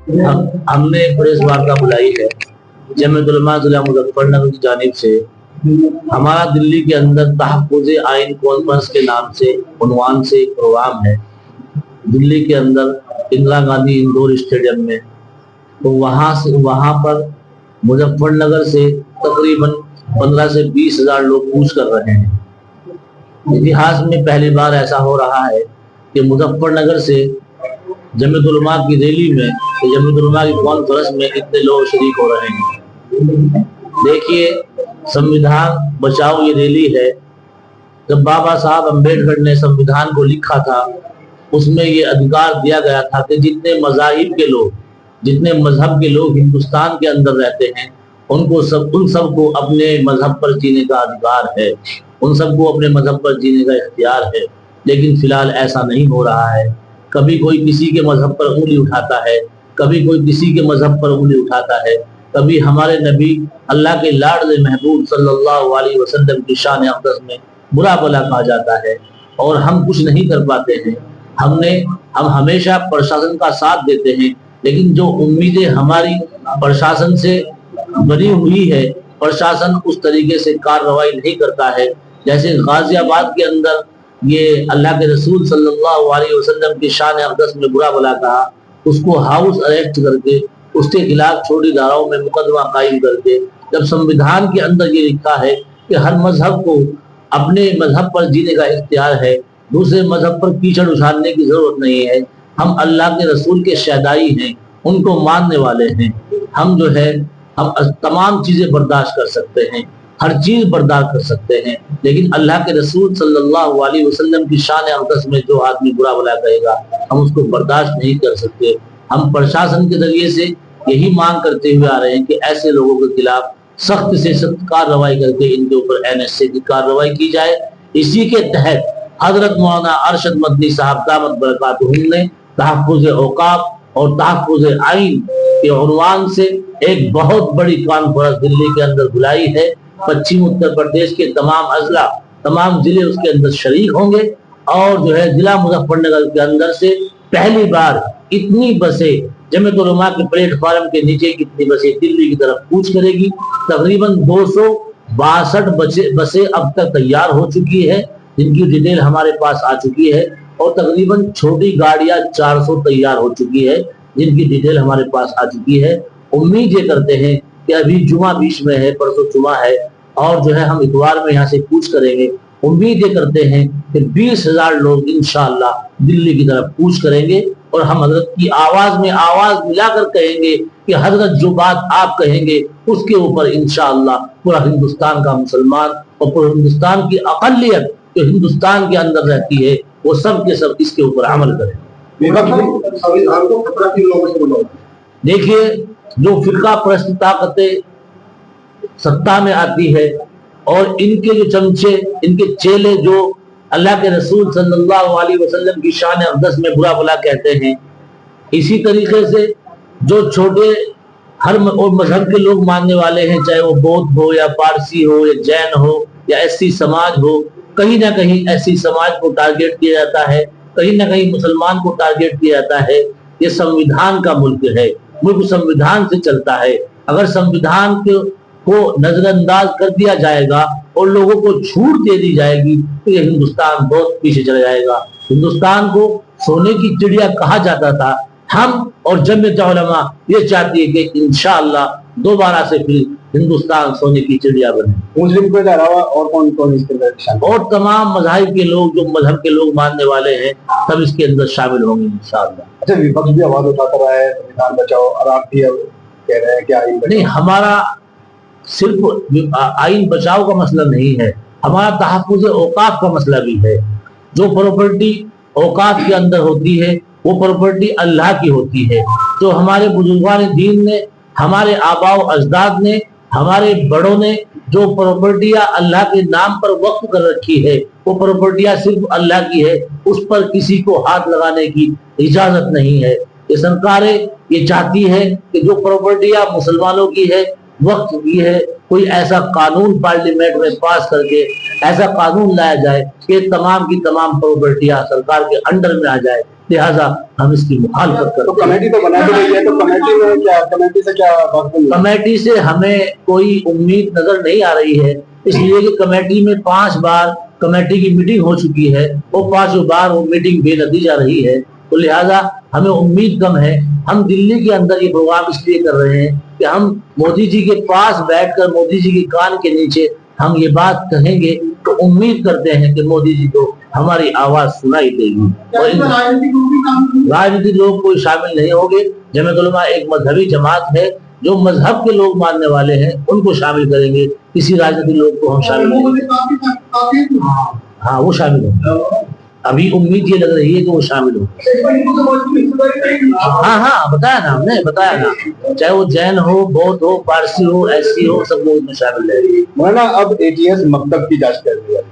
ہم نے پریس وارتا بلائی ہے جمعیت علماء ضلع مظفر نگر کی جانب سے۔ ہمارا دلی کے اندر تحفظ آئین کانفرنس کے نام سے عنوان سے ایک پروگرام ہے دلی کے اندر اندرا گاندھی انڈور اسٹیڈیم میں۔ تو وہاں پر مظفر نگر سے تقریباً 15 سے 20 ہزار لوگ کوچ کر رہے ہیں۔ اتہاس میں پہلی بار ایسا ہو رہا ہے کہ مظفر نگر سے جمعیت علماء کی ریلی میں، جمعیت علماء کی کانفرنس میں اتنے لوگ شریک ہو رہے ہیں۔ دیکھیے، سمویدھان بچاؤ یہ ریلی ہے۔ جب بابا صاحب امبیڈکر نے سمویدھان کو لکھا تھا، اس میں یہ ادھیکار دیا گیا تھا کہ جتنے مذاہب کے لوگ، جتنے مذہب کے لوگ ہندوستان کے اندر رہتے ہیں، ان سب کو اپنے مذہب پر جینے کا ادھیکار ہے، ان سب کو اپنے مذہب پر جینے کا اختیار ہے۔ لیکن فی الحال ایسا نہیں ہو رہا ہے۔ کبھی کوئی کسی کے مذہب پر انگلی اٹھاتا ہے، کبھی کوئی کسی کے مذہب پر انگلی اٹھاتا ہے، کبھی ہمارے نبی اللہ کے لاڈلے محبوب صلی اللہ علیہ وسلم کی شان اقدس میں برا بھلا کہا جاتا ہے، اور ہم کچھ نہیں کر پاتے ہیں۔ ہم ہمیشہ پرشاسن کا ساتھ دیتے ہیں، لیکن جو امیدیں ہماری پرشاسن سے بنی ہوئی ہے، پرشاسن اس طریقے سے کارروائی نہیں کرتا ہے۔ جیسے غازی آباد کے اندر یہ اللہ کے رسول صلی اللہ علیہ وسلم کی شان اقدس میں برا بھلا کہا، اس کو ہاؤس اریسٹ کر کے، اس کے خلاف چھوٹی دھاراؤں میں مقدمہ قائم کر کے، جب سمویدھان کے اندر یہ لکھا ہے کہ ہر مذہب کو اپنے مذہب پر جینے کا اختیار ہے، دوسرے مذہب پر کیچڑ اچھالنے کی ضرورت نہیں ہے۔ ہم اللہ کے رسول کے شہدائی ہیں، ان کو ماننے والے ہیں۔ ہم تمام چیزیں برداشت کر سکتے ہیں، ہر چیز برداشت کر سکتے ہیں، لیکن اللہ کے رسول صلی اللہ علیہ وسلم کی شان اقدس میں جو آدمی برا بھلا کہے گا، ہم اس کو برداشت نہیں کر سکتے۔ ہم پرشاسن کے ذریعے سے یہی مانگ کرتے ہوئے آ رہے ہیں کہ ایسے لوگوں کے خلاف سخت سے سخت کارروائی کر کے ان کے اوپر NSA کی کارروائی کی جائے۔ اسی کے تحت حضرت مولانا ارشد مدنی صاحب دامت برکاتہم نے تحفظ اوقاف اور تحفظ آئین کے عنوان سے ایک بہت بڑی کانفرنس دلی کے اندر بلائی ہے۔ پچھم اتر پردیش کے تمام اضلاع، تمام ضلع اس کے اندر شریک ہوں گے، اور ضلع مظفر نگر کے اندر سے پہلی بار اتنی بسیں جمعیت علماء کے پلیٹ فارم کے نیچے کتنی بسیں دلی کی طرف کوچ کرے گی۔ تقریباً 262 بسیں اب تک تیار ہو چکی ہے، جن کی ڈیٹیل ہمارے پاس آ چکی ہے، اور تقریباً چھوٹی گاڑیاں 400 تیار ہو چکی ہے، جن کی ڈیٹیل ہمارے پاس آ چکی ہے۔ امید یہ کرتے ہیں کہ ابھی جمعہ بیچ میں ہے، پرسوں جمعہ ہے، اور ہم اتوار میں یہاں سے کوچ کریں گے۔ امید یہ کرتے ہیں کہ 20 ہزار لوگ انشاءاللہ دلی کی طرف کوچ کریں گے، اور ہم حضرت کی آواز میں آواز ملا کر کہیں گے کہ حضرت جو بات آپ کہیں گے اس کے اوپر انشاءاللہ پورا ہندوستان کا مسلمان اور پورا ہندوستان کی اقلیت جو ہندوستان کے اندر رہتی ہے، وہ سب کے سب اس کے اوپر عمل کریں۔ دیکھیے، جو فرقہ پرست طاقتیں سطح میں آتی ہے، اور ان کے جو چمچے، ان کے چیلے جو اللہ کے رسول صلی اللہ علیہ وسلم کی شان اقدس میں برا بھلا کہتے ہیں، اسی طریقے سے جو چھوٹے ہر مذہب کے لوگ ماننے والے ہیں، چاہے وہ بودھ ہو یا پارسی ہو یا جین ہو یا ایسی سماج ہو، کہیں نہ کہیں ایسی سماج کو ٹارگیٹ کیا جاتا ہے، کہیں نہ کہیں مسلمان کو ٹارگیٹ کیا جاتا ہے۔ یہ سمویدھان کا ملک ہے، ملک سمویدھان سے چلتا ہے۔ اگر سمویدھان کو نظر انداز کر دیا جائے گا اور لوگوں کو چھوٹ دے دی جائے گی تو یہ ہندوستان بہت پیچھے چلا جائے گا۔ ہندوستان کو سونے کی چڑیا کہا جاتا تھا۔ ہم اور جمعیت علماء یہ چاہتی ہے کہ انشاءاللہ دوبارہ سے پھر ہندوستان سونے کی چڑیا بنے۔ مسلم کے علاوہ اور کون اس کے اندر شامل؟ اور تمام مذاہب کے لوگ، جو مذہب کے لوگ ماننے والے ہیں، سب اس کے اندر شامل ہوں گے انشاءاللہ۔ اچھا، وپکش بھی آواز اٹھاتا رہا ہے سمویدھان بچاؤ، اور آپ بھی کہہ رہے ہیں کہ آئین بچاؤ۔ نہیں، ہمارا صرف آئین بچاؤ کا مسئلہ نہیں ہے، ہمارا تحفظ اوقاف کا مسئلہ بھی ہے۔ جو پراپرٹی اوقاف کے اندر ہوتی ہے، وہ پراپرٹی اللہ کی ہوتی ہے۔ جو ہمارے بزرگان دین نے، ہمارے آباء و اجداد نے، ہمارے بڑوں نے جو پراپرٹیاں اللہ کے نام پر وقف کر رکھی ہے، وہ پراپرٹیاں صرف اللہ کی ہے، اس پر کسی کو ہاتھ لگانے کی اجازت نہیں ہے۔ یہ سرکاریں یہ چاہتی ہے کہ جو پراپرٹیاں مسلمانوں کی ہے وقت یہ ہے کوئی ایسا قانون پارلیمنٹ میں پاس کر کے ایسا قانون لایا جائے کہ تمام کی تمام پراپرٹیاں سرکار کے انڈر میں آ جائے، لہٰذا ہم اس کی مخالفت کرتے ہیں۔ کمیٹی تو بنا دی گئی ہے، تو کمیٹی سے کیا بات بن رہی ہے؟ کمیٹی سے ہمیں کوئی امید نظر نہیں آ رہی ہے، اس لیے کہ کمیٹی میں 5 بار کمیٹی کی میٹنگ ہو چکی ہے، وہ 5 بار وہ میٹنگ بے نتیجہ رہی ہے، تو لہٰذا ہمیں امید کم ہے۔ ہم دلی کے اندر یہ پروگرام اس لیے کر رہے ہیں کہ ہم مودی جی کے پاس بیٹھ کر مودی جی کے کان کے نیچے ہم یہ بات کہیں گے تو امید کرتے ہیں کہ مودی جی کو ہماری آواز سنائی دے گی۔ اور راجنیتک لوگ کوئی شامل نہیں ہوں گے، جمعیت علماء ایک مذہبی جماعت ہے، جو مذہب کے لوگ ماننے والے ہیں ان کو شامل کریں گے، کسی راجنیتک لوگ کو ہم شامل نہیں کریں گے۔ ہاں وہ شامل ہوں گے، ابھی امید یہ لگ رہی ہے کہ وہ شامل ہوں گے۔ ہاں بتایا نا، ہم نے بتایا نا، چاہے وہ جین ہو، بودھ ہو، پارسی ہو، ایسی ہو، سب لوگ میں شامل رہے۔ مولانا اب ATS مکتب کی جانچ کر رہی ہے۔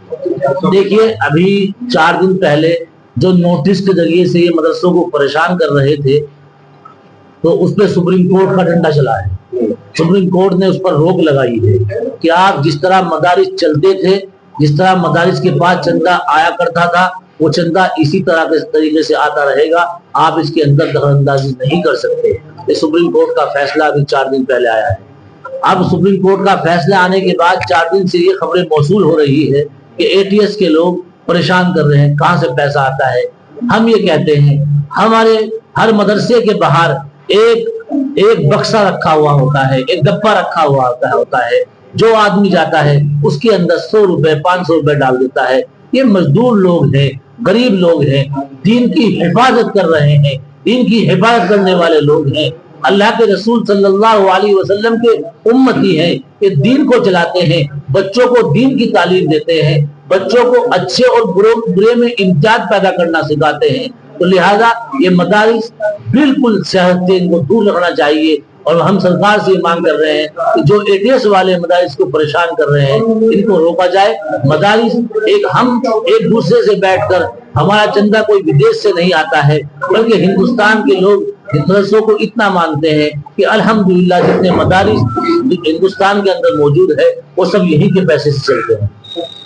دیکھیے ابھی 4 دن پہلے جو نوٹس کے ذریعے سے یہ مدرسوں کو پریشان کر رہے تھے تو اس پہ سپریم کورٹ کا ڈنڈا چلا ہے۔ سپریم کورٹ نے اس پر روک لگائی ہے کہ آپ جس طرح مدارس چلتے تھے، جس طرح مدارس کے پاس چندہ آیا کرتا تھا، وہ چندہ اسی طرح کے طریقے سے آتا رہے گا، آپ اس کے اندر دخل اندازی نہیں کر سکتے۔ یہ سپریم کورٹ کا فیصلہ ابھی 4 دن پہلے آیا ہے۔ اب سپریم کورٹ کا فیصلہ آنے کے بعد 4 دن سے یہ خبریں موصول ہو رہی ہے کہ ATS کے لوگ پریشان کر رہے ہیں، کہاں سے پیسہ آتا ہے۔ ہم یہ کہتے ہیں ہمارے ہر مدرسے کے باہر ایک بکسہ رکھا ہوا ہوتا ہے، ایک ڈبہ رکھا ہوا ہوتا ہے، جو آدمی جاتا ہے اس کے اندر 100 روپے 500 روپے ڈال دیتا ہے۔ یہ مزدور لوگ ہیں، غریب لوگ ہیں، دین کی حفاظت کر رہے ہیں، دین کی حفاظت کرنے والے لوگ ہیں، اللہ کے رسول صلی اللہ علیہ وسلم کے امتی ہیں، کہ دین کو چلاتے ہیں، بچوں کو دین کی تعلیم دیتے ہیں، بچوں کو اچھے اور برے میں امتیاز پیدا کرنا سکھاتے ہیں، تو لہٰذا یہ مدارس بالکل صحت سے ان کو دور رکھنا چاہیے۔ اور ہم سرکار سے مانگ کر رہے ہیں کہ جو ATS والے مدارس کو پریشان کر رہے ہیں ان کو روکا جائے۔ مدارس ہم ایک دوسرے سے بیٹھ کر، ہمارا چندہ کوئی بدیش سے نہیں آتا ہے، بلکہ ہندوستان کے لوگ مدرسوں کو اتنا مانتے ہیں کہ الحمدللہ جتنے مدارس ہندوستان کے اندر موجود ہے وہ سب یہیں کے پیسے سے چلتے ہیں۔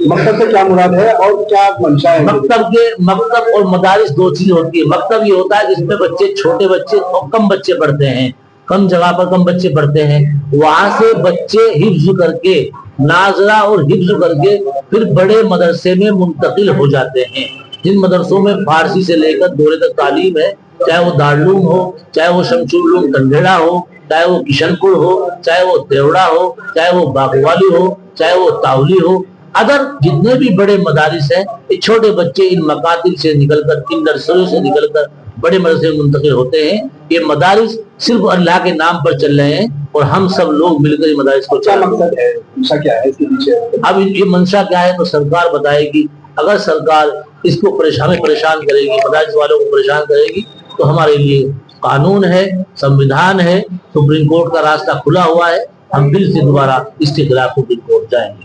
مکتب سے کیا مراد ہے اور کیا منشا ہے؟ مکتب اور مدارس 2 چیز ہوتی ہے۔ مکتب یہ ہوتا ہے جس میں بچے، چھوٹے بچے اور کم بچے پڑھتے ہیں، کم جگہ پر کم بچے پڑھتے ہیں، وہاں سے بچے حفظ کر کے، ناظرہ اور حفظ کر کے پھر بڑے مدرسے میں منتقل ہو جاتے ہیں، جن مدرسوں میں فارسی سے لے کر دورے تک تعلیم ہے، چاہے وہ دارالعلوم ہو، چاہے وہ شمشور العلوم کنڈھیڑا ہو، چاہے وہ کشن پور ہو، چاہے وہ دیوڑا ہو، چاہے وہ باغوالی ہو، چاہے وہ تاولی ہو۔ اگر جتنے بھی بڑے مدارس ہیں، یہ چھوٹے بچے ان مکاتب سے نکل کر، ان نرسریوں سے نکل کر بڑے مدرسے میں منتقل ہوتے ہیں۔ یہ مدارس صرف اللہ کے نام پر چل رہے ہیں اور ہم سب لوگ مل کر یہ مدارس کو کیا مقصد ہے، منشا کیا ہے اس کے پیچھے؟ اب یہ منشا کیا ہے تو سرکار بتائے گی۔ اگر سرکار اس کو پریشان کرے گی، مدارس والوں کو پریشان کرے گی، تو ہمارے لیے قانون ہے، سمویدھان ہے، سپریم کورٹ کا راستہ کھلا ہوا ہے، ہم پھر سے دوبارہ اس کے خلاف سپریم کورٹ جائیں گے۔